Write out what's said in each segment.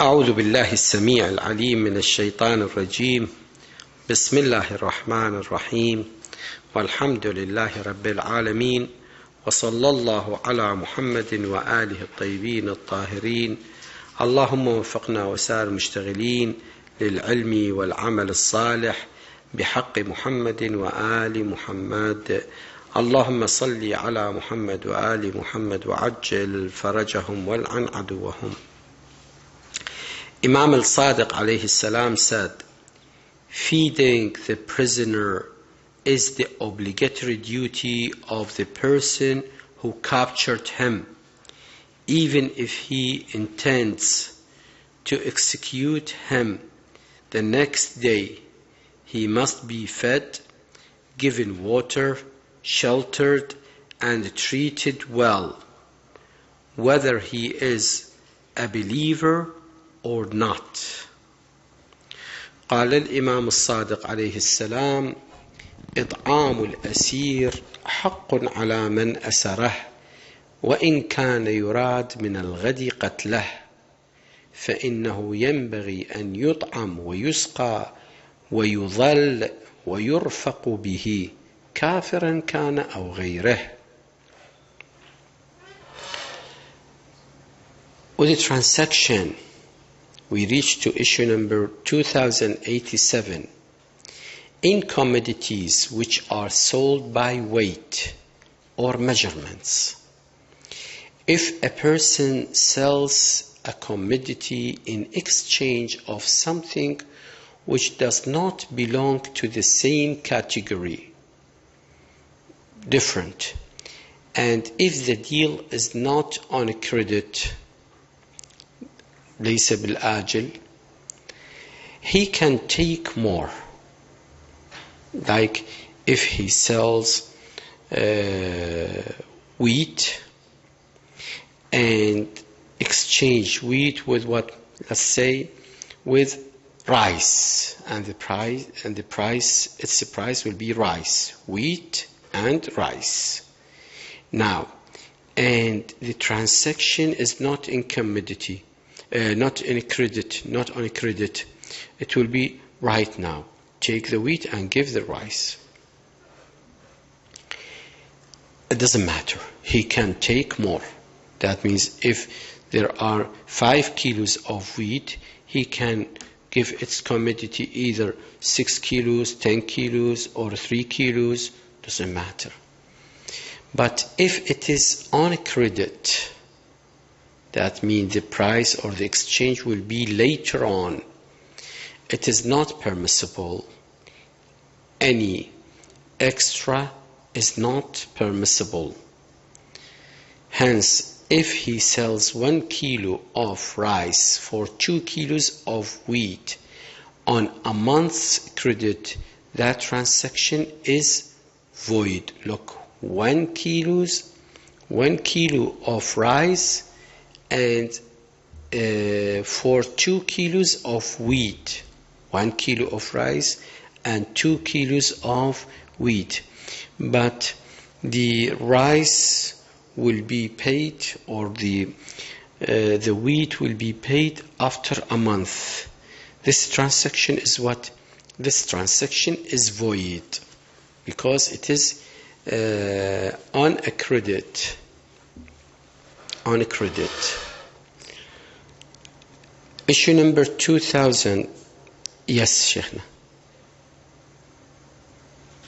أعوذ بالله السميع العليم من الشيطان الرجيم. بسم الله الرحمن الرحيم، والحمد لله رب العالمين، وصلى الله على محمد وآله الطيبين الطاهرين. اللهم وفقنا وسائر المشتغلين للعلم والعمل الصالح بحق محمد وآل محمد. اللهم صل على محمد وآل محمد وعجل فرجهم والعن عدوهم. Imam al-Sadiq alayhi salam said, feeding the prisoner is the obligatory duty of the person who captured him, even if he intends to execute him the next day. He must be fed, given water, sheltered, and treated well, whether he is a believer or not. قال الإمام الصادق عليه السلام: إطعام الأسير حق على من أسره، وإن كان يراد من الغد قتله، فإنه ينبغي أن يطعم ويسقى ويظل ويرفق به، كافرا كان أو غيره. With the transaction, we reach to issue number 2087. In commodities which are sold by weight or measurements, if a person sells a commodity in exchange of something which does not belong to the same category, different, and if the deal is not on credit, ليس بالآجل, he can take more. Like if he sells wheat and exchange wheat with what? Let's say with rice, and the price will be rice, wheat and rice. Now, and the transaction is not in commodity. Not on credit. It will be right now. Take the wheat and give the rice. It doesn't matter. He can take more. That means if there are 5 kilos of wheat, he can give its commodity either 6 kilos, 10 kilos, or 3 kilos. Doesn't matter. But if it is on credit, that means the price or the exchange will be later on. It is not permissible. Any extra is not permissible. Hence, if he sells 1 kilo of rice for 2 kilos of wheat on a month's credit, that transaction is void. Look, 1 kilo of rice and for 2 kilos of wheat, 1 kilo of rice and 2 kilos of wheat. But the rice will be paid, or the wheat will be paid after a month. This transaction is what? This transaction is void because it is on a credit. On a credit. Issue number 2000. Yes, Sheikh.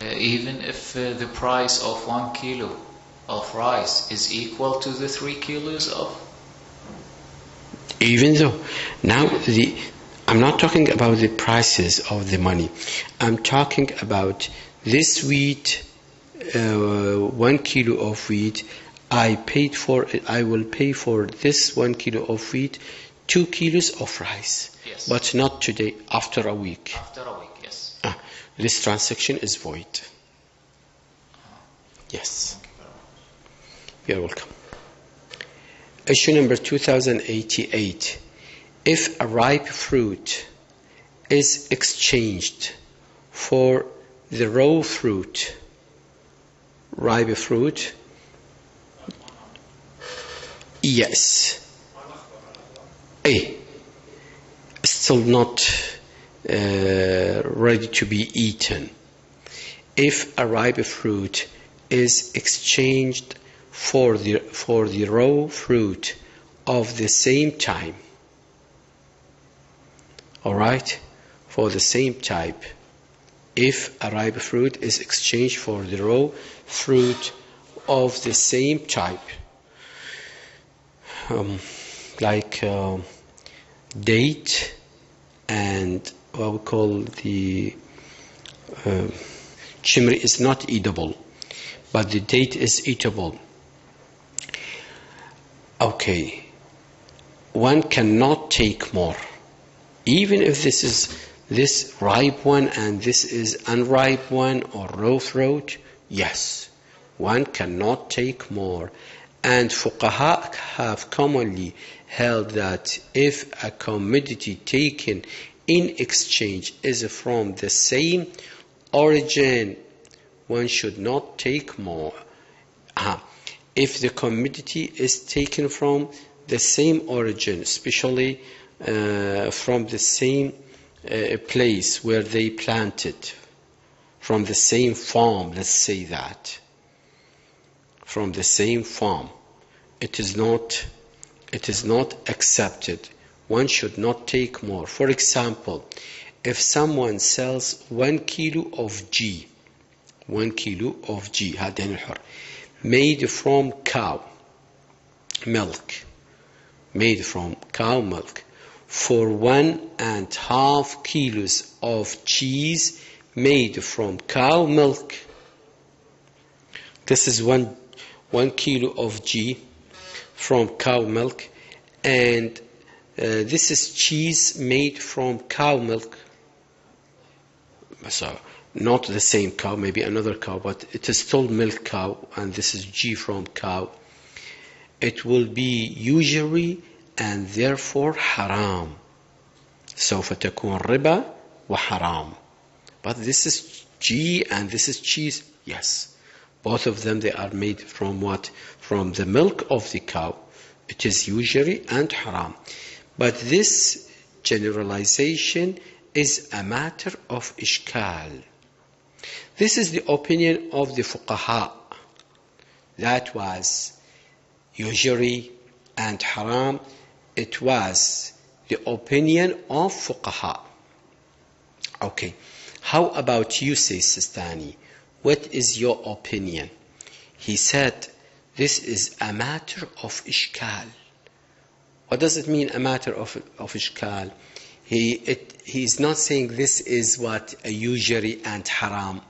Even if the price of 1 kilo of rice is equal to the 3 kilos of? Even though, now I'm not talking about the prices of the money. I'm talking about this wheat, 1 kilo of wheat. I will pay for this 1 kilo of wheat 2 kilos of rice. Yes. But not today, after a week. After a week, yes. This transaction is void. Yes. You're welcome. Issue number 2088. If a ripe fruit is exchanged for the raw fruit, ripe fruit, yes. still not ready to be eaten. If a ripe fruit is exchanged for the raw fruit of the same time, all right, for the same type, if a ripe fruit is exchanged for the raw fruit of the same type, like date and what we call the chimri is not eatable, but the date is eatable. Okay, one cannot take more, even if this is this ripe one and this is unripe one or raw fruit. Yes, one cannot take more. And fuqaha have commonly held that if a commodity taken in exchange is from the same origin, one should not take more. If the commodity is taken from the same origin, especially from the same place where they planted, from the same farm, let's say that, from the same farm, it is not accepted. One should not take more. For example, if someone sells 1 kilo of ghee, 1 kilo of ghee, made from cow milk, for 1.5 kilos of cheese made from cow milk. This is one kilo of ghee from cow milk, and this is cheese made from cow milk. So not the same cow, maybe another cow, but it is still milk cow, and this is ghee from cow. It will be usury and therefore haram. سوف تكون ربا وحرام. But this is ghee and this is cheese. Yes, both of them, they are made from what? From the milk of the cow. It is usury and haram. But this generalization is a matter of ishkal. This is the opinion of the fuqaha. That was usury and haram. It was the opinion of fuqaha. Okay, how about you, says Sistani? What is your opinion? He said this is a matter of ishkal. What does it mean, a matter of ishkal? He is not saying this is what a usury and haram,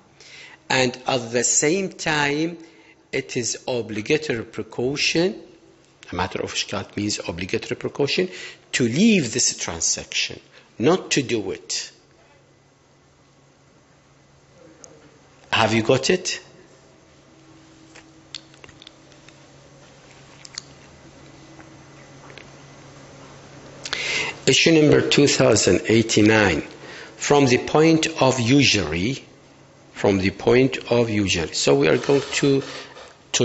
and at the same time it is obligatory precaution. A matter of ishkal means obligatory precaution to leave this transaction, not to do it. Have you got it? Issue number 2089. From the point of usury. So we are going to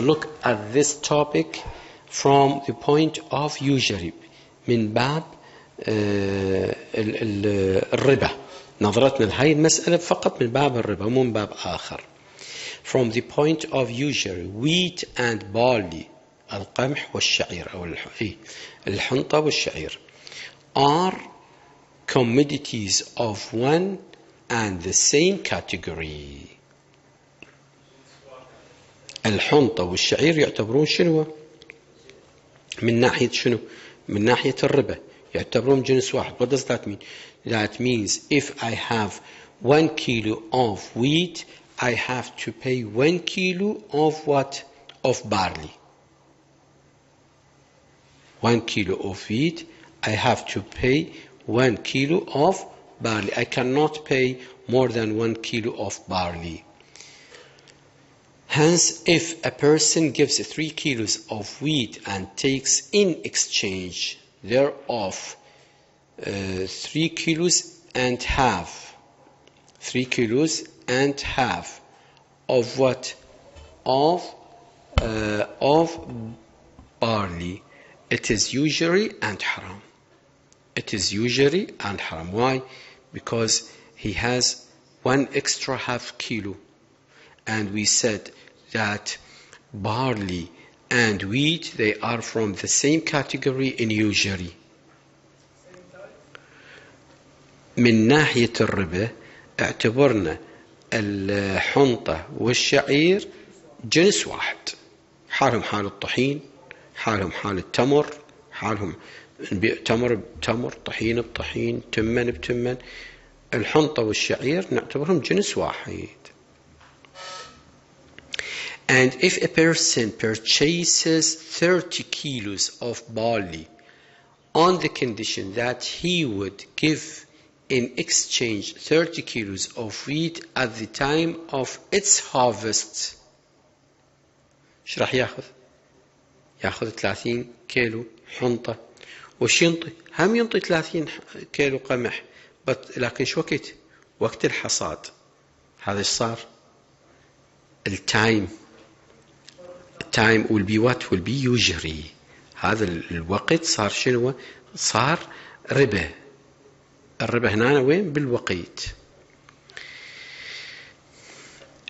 look at this topic from the point of usury. من باب الربا. نظرتنا لهذه المسألة فقط من باب الربا مو من باب آخر. From the point of usury, wheat and barley, القمح والشعير أو الحنطة والشعير, are commodities of one and the same category. الحنطة والشعير يعتبرون شنو؟ من ناحية شنو؟ من ناحية الربا يعتبرون جنس واحد. What does that mean? That means if I have 1 kilo of wheat, I have to pay 1 kilo of what? Of barley. 1 kilo of wheat, I have to pay 1 kilo of barley. I cannot pay more than 1 kilo of barley. Hence, if a person gives 3 kilos of wheat and takes in exchange thereof 3 kilos and half of what? Of barley, it is usury and haram. It is usury and haram. Why? Because he has 1 extra half kilo. And we said that barley and wheat, they are from the same category in usury. من ناحية الربا اعتبرنا الحنطة والشعير جنس واحد، حالهم حال الطحين، حالهم حال التمر، حالهم تمر بتمر، طحين بطحين، تمن بتمن. الحنطة والشعير نعتبرهم جنس واحد. And if a person purchases 30 kilos of barley on the condition that he would give in exchange 30 kilos of wheat at the time of its harvest، ايش راح ياخذ؟ ياخذ 30 كيلو حنطة. وش ينطي؟ هم ينطي 30 كيلو قمح، لكن شو وقت؟ وقت الحصاد. هذا ايش صار؟ التايم will be what? Will be usury. هذا الوقت صار شنو؟ صار ربا. الربا هنا وين؟ بالوقت.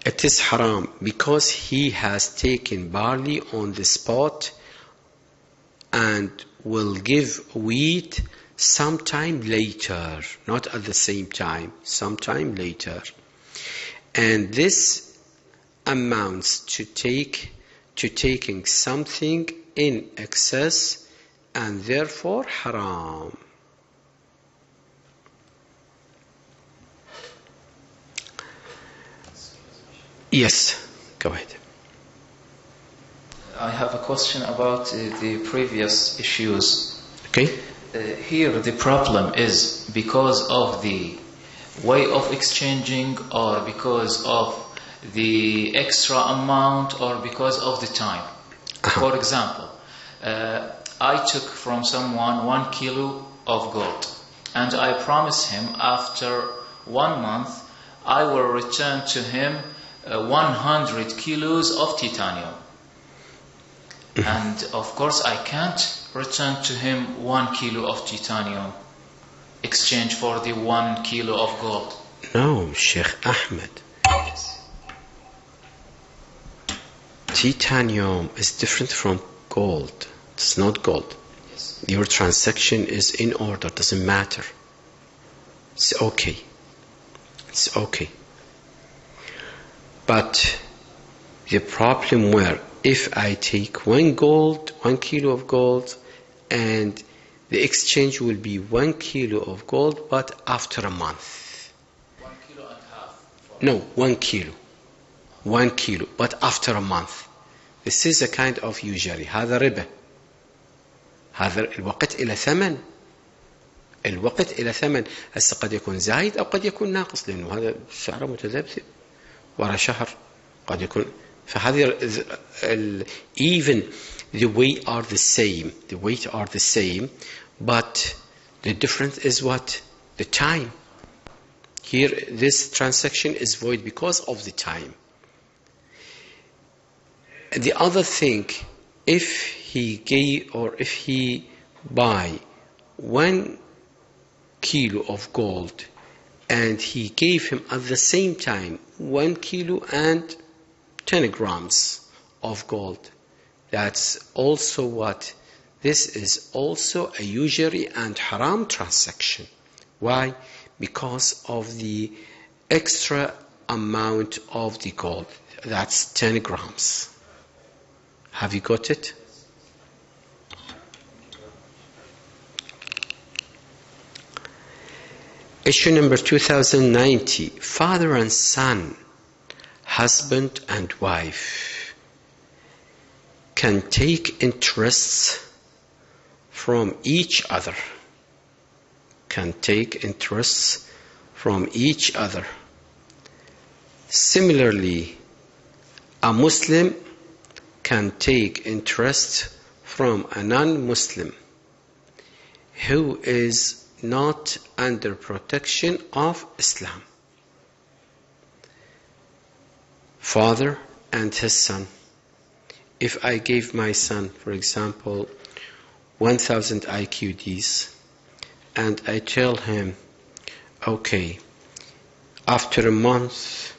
It is haram because he has taken barley on the spot and will give wheat sometime later, not at the same time, sometime later. And this amounts to taking something in excess and therefore haram. Yes, go ahead. I have a question about the previous issues. Okay. Here the problem is because of the way of exchanging, or because of the extra amount, or because of the time. For example, I took from someone 1 kilo of gold, and I promised him after 1 month I will return to him 100 kilos of titanium. And of course I can't return to him 1 kilo of titanium exchange for the 1 kilo of gold. No, Sheikh Ahmed. Yes. Titanium is different from gold. It's not gold. Yes. Your transaction is in order, doesn't matter. It's okay. It's okay. But the problem where if I take 1 kilo of gold, and the exchange will be 1 kilo of gold, but after a month. 1 kilo and a half. No, 1 kilo. 1 kilo, but after a month. This is a kind of usury. هذا ربا. هذا الوقت إلى ثمن. الوقت إلى ثمن. هسه قد يكون زايد أو قد يكون ناقص، لأنه هذا سعره متذبذب. ورا شهر قد يكون. فهذه even the weight are the same. The weight are the same, but the difference is what? The time. Here, this transaction is void because of the time. The other thing, if he buy 1 kilo of gold, and he gave him at the same time 1 kilo and 10 grams of gold, that's also what? This is also a usury and haram transaction. Why? Because of the extra amount of the gold. That's 10 grams. Have you got it? Issue number 2090. Father and son, husband and wife, can take interests from each other. Can take interests from each other. Similarly, a Muslim can take interest from a non-Muslim who is not under protection of Islam. Father and his son. If I gave my son, for example, 1,000 IQDs, and I tell him, okay, after a month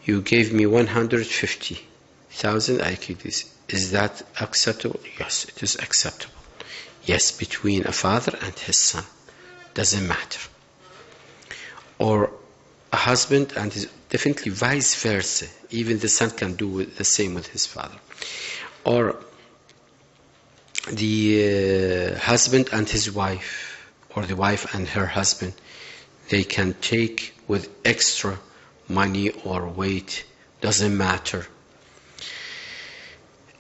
you gave me 150,000 IQDs. Is that acceptable? Yes, it is acceptable. Yes, between a father and his son. Doesn't matter. Or a husband and his, definitely vice versa. Even the son can do the same with his father. Or the husband and his wife, or the wife and her husband, they can take with extra money or weight. Doesn't matter.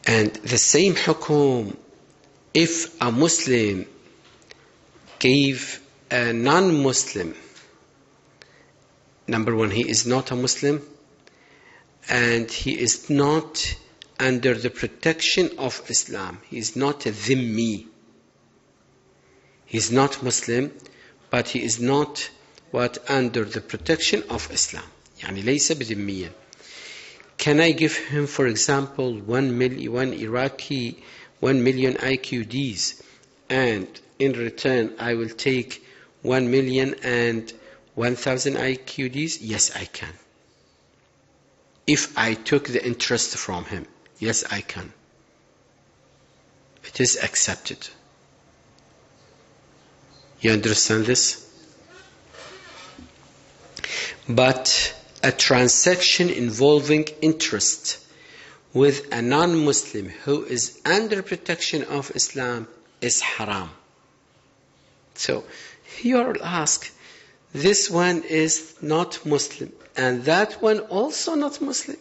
And the same hukum, if a Muslim gave a non-Muslim, number one, he is not a Muslim, and he is not under the protection of Islam. He is not a dhimmi. He is not Muslim, but he is not under the protection of Islam. يعني ليس بذميا. Can I give him, for example, 1 million IQDs, and in return I will take 1,001,000 IQDs? Yes, I can. If I took the interest from him, yes, I can. It is accepted. You understand this? But a transaction involving interest with a non-Muslim who is under protection of Islam is haram. So you'll ask, this one is not Muslim, and that one also not Muslim.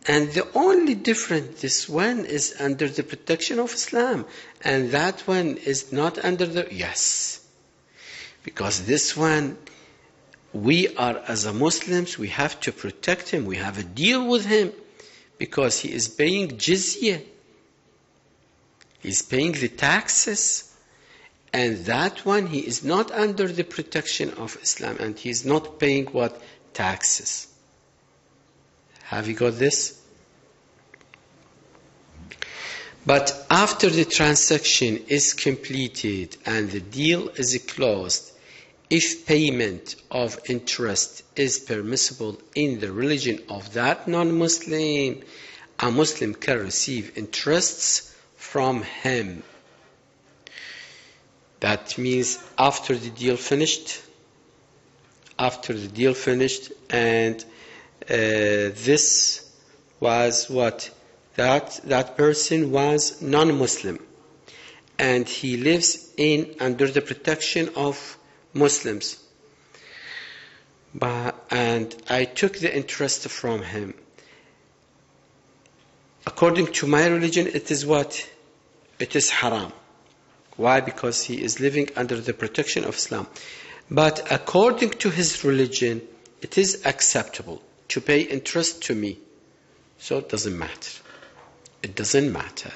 And the only difference, this one is under the protection of Islam, and that one is not under the... Yes. Because this one, we are, as a Muslims, we have to protect him. We have a deal with him because he is paying jizya. He's paying the taxes. And that one, he is not under the protection of Islam, and he is not paying what? Taxes. Have you got this? But after the transaction is completed and the deal is closed, if payment of interest is permissible in the religion of that non-Muslim, a Muslim can receive interests from him. That means after the deal finished, and this was what? That person was non-Muslim, and he lives under the protection of Muslims. And I took the interest from him. According to my religion, it is what? It is haram. Why? Because he is living under the protection of Islam. But according to his religion, it is acceptable to pay interest to me. So it doesn't matter. It doesn't matter.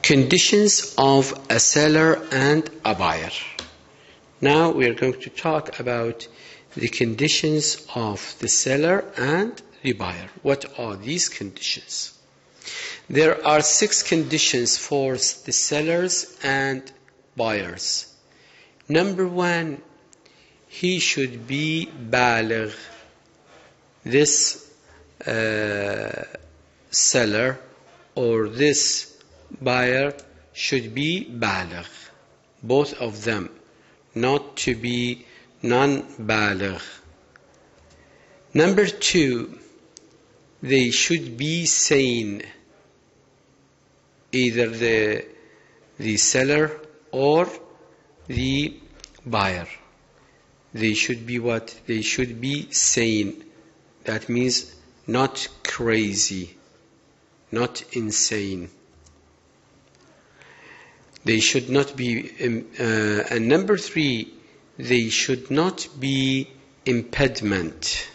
Conditions of a seller and a buyer. Now we are going to talk about the conditions of the seller and the buyer. What are these conditions? There are 6 conditions for the sellers and buyers. Number 1, he should be baligh. This seller or this buyer should be baligh. Both of them, not to be non-baligh. Number 2, they should be sane. Either the seller or the buyer. They should be what? They should be sane. That means not crazy, not insane. They should not be, and number 3, they should not be impediment.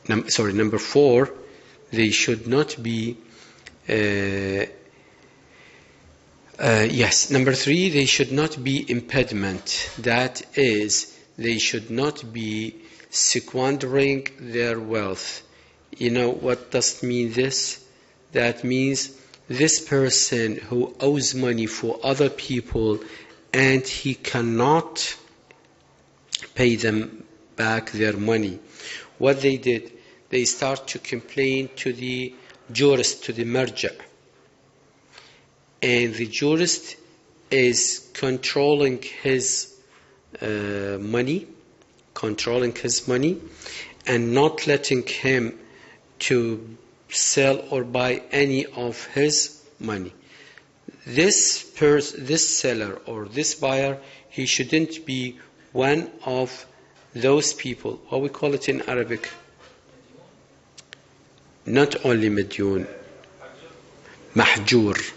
Number 4, they should not be, number 3, they should not be impediment. That is, they should not be squandering their wealth. You know what does mean this? That means this person who owes money for other people and he cannot pay them back their money. What they did, they start to complain to the jurist, to the marja. And the jurist is controlling his money, and not letting him to sell or buy any of his money. This seller or this buyer, he shouldn't be one of those people. What we call it in Arabic? Not only مديون, محجور.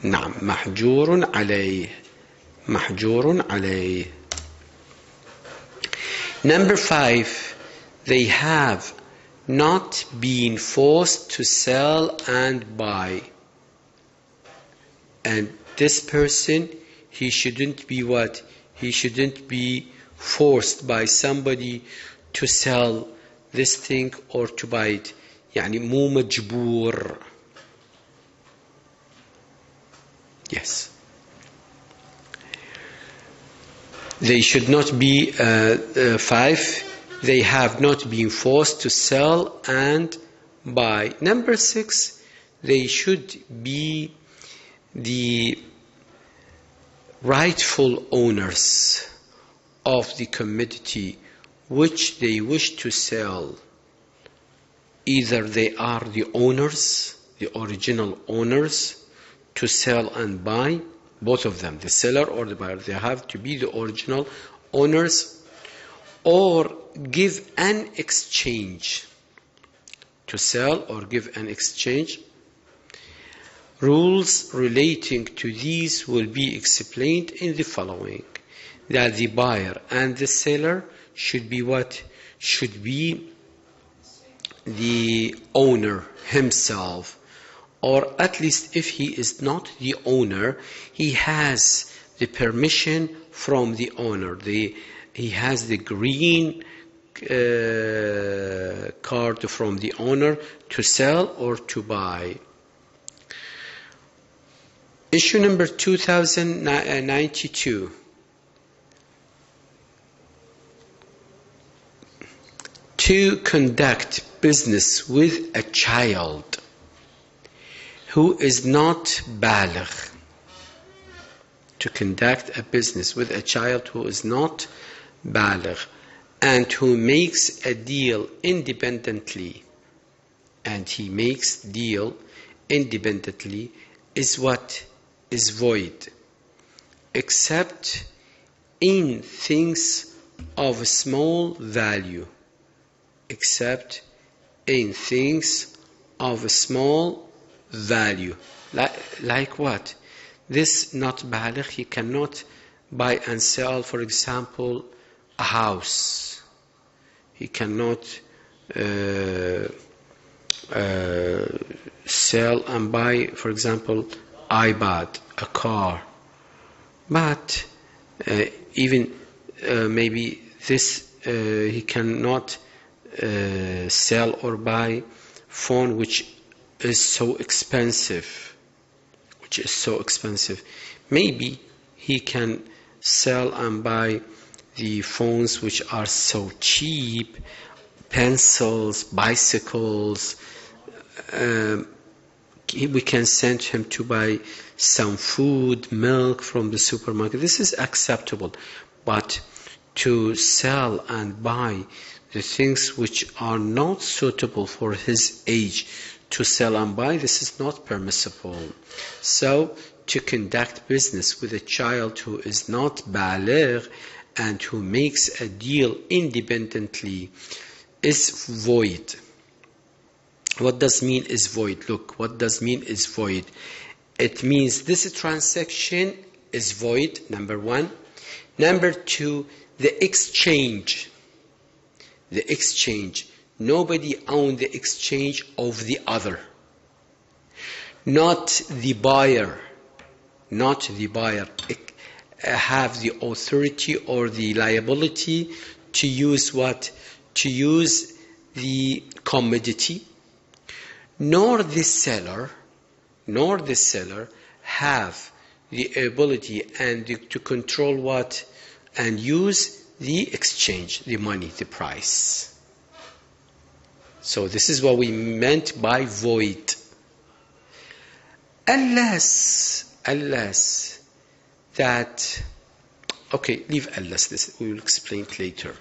نعم, محجور عليه. محجور عليه. Number 5, they have not been forced to sell and buy. And this person, he shouldn't be what? He shouldn't be forced by somebody to sell this thing or to buy it. يعني مو مجبور. Yes. They should not be 5. They have not been forced to sell and buy. Number 6, they should be the rightful owners of the commodity which they wish to sell. Either they are the owners, the original owners, to sell and buy, both of them, the seller or the buyer, they have to be the original owners, or give an exchange, to sell or give an exchange. Rules relating to these will be explained in the following. That the buyer and the seller should be what? Should be the owner himself, or at least if he is not the owner, he has the permission from the owner. He has the green card from the owner to sell or to buy. Issue number 2092. To conduct business with a child who is not baligh. To conduct a business with a child who is not baligh and who makes a deal independently, and he makes deal independently, is what? Is void, except in things of small value. Except in things of small value. Like what? This not baligh, he cannot buy and sell, for example, a house. He cannot sell and buy, for example, iPad, a car. But even maybe this he cannot sell or buy phone which is so expensive. Maybe he can sell and buy the phones which are so cheap, pencils, bicycles. We can send him to buy some food, milk from the supermarket. This is acceptable. But to sell and buy the things which are not suitable for his age, to sell and buy, this is not permissible. So, to conduct business with a child who is not baligh and who makes a deal independently is void. What does mean is void? Look, what does mean is void? It means this transaction is void, number 1. Number 2, the exchange. The exchange. Nobody owned the exchange of the other. Not the buyer. Not the buyer have the authority or the liability to use what? To use the commodity. Nor the seller nor the seller have the ability and to control what and use the exchange, the money, the price. So this is what we meant by void. Unless that, okay, leave unless, this we will explain it later.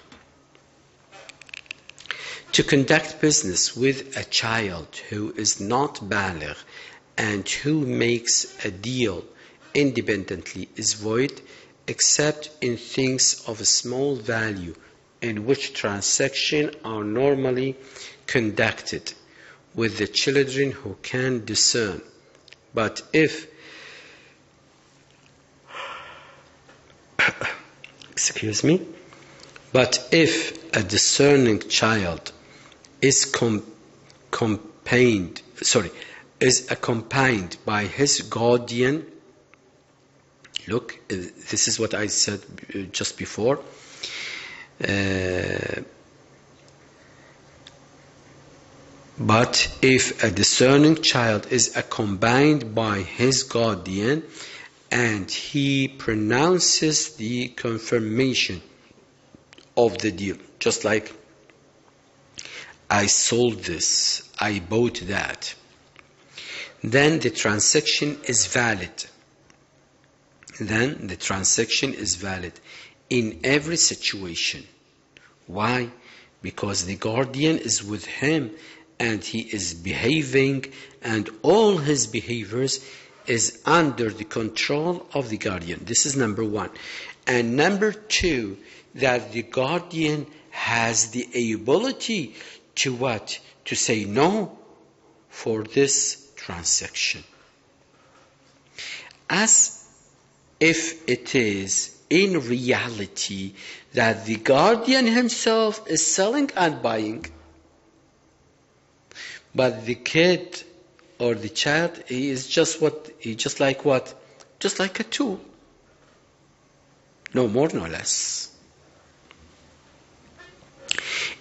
To conduct business with a child who is not baligh and who makes a deal independently is void, except in things of a small value, in which transactions are normally conducted with the children who can discern. But if but if a discerning child is accompanied by his guardian, look, this is what I said just before. But if a discerning child is accompanied by his guardian and he pronounces the confirmation of the deal, just like I sold this, I bought that, then the transaction is valid. Then the transaction is valid in every situation. Why? Because the guardian is with him and he is behaving, and all his behaviors is under the control of the guardian. This is number one. And number two, that the guardian has the ability to what? To say no for this transaction. As if it is in reality that the guardian himself is selling and buying, but the kid or the child, he is just like what? Just like a tool. No more, no less.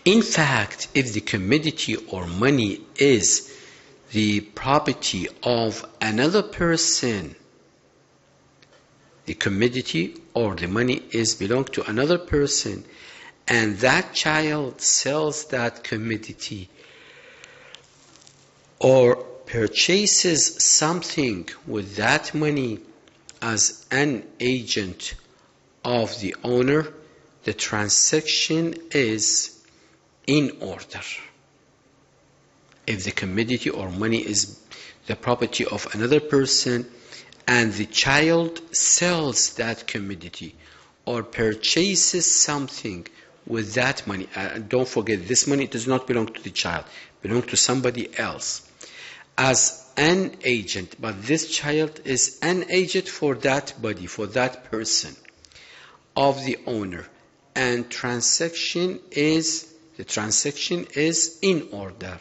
In fact, if the commodity or money is the property of another person, the commodity or the money belong to another person, and that child sells that commodity or purchases something with that money as an agent of the owner, the transaction is in order. If the commodity or money is the property of another person and the child sells that commodity or purchases something with that money, don't forget, this money does not belong to the child, it belongs to somebody else, as an agent, but this child is an agent for that body, for that person of the owner, and the transaction is in order,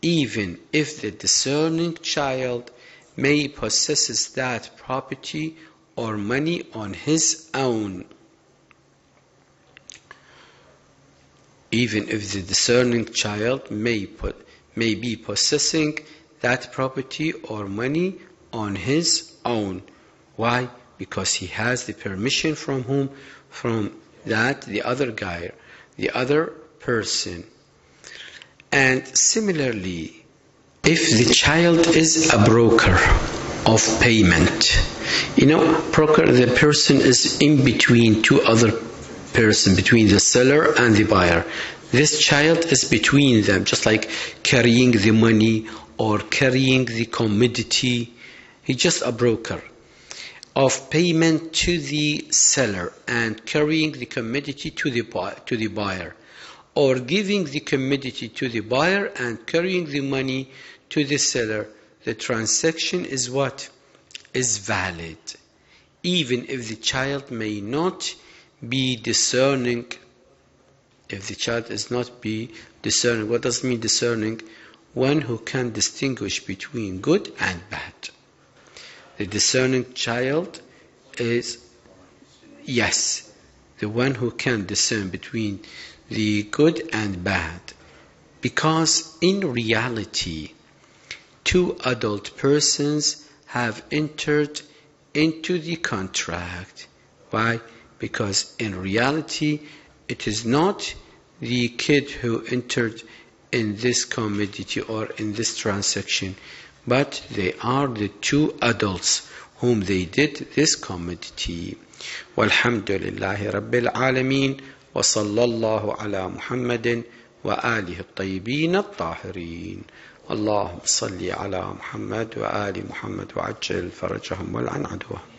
even if the discerning child may possess that property or money on his own. Even if the discerning child may be possessing that property or money on his own. Why? Because he has the permission from whom? From the other guy, the other person. And similarly, if the child is a broker of payment, broker, the person is in between two other persons, between the seller and the buyer. This child is between them, just like carrying the money or carrying the commodity. He's just a broker of payment to the seller and carrying the commodity to the buyer, or giving the commodity to the buyer and carrying the money to the seller. The transaction is what? Is valid, even if the child may not be discerning. If the child is not be discerning, what does it mean discerning? One who can distinguish between good and bad. The discerning child is, yes, the one who can discern between the good and bad. Because in reality, two adult persons have entered into the contract. Why? Because in reality, it is not the kid who entered in this commodity or in this transaction, but they are the two adults whom they did this commodity. Walhamdulillahi Rabbil Alameen, wa sallallahu ala Muhammadin wa alihi at-tayyibin at-tahirin. اللهم صل على محمد وآل محمد وعجل فرجهم والعن عدوهم.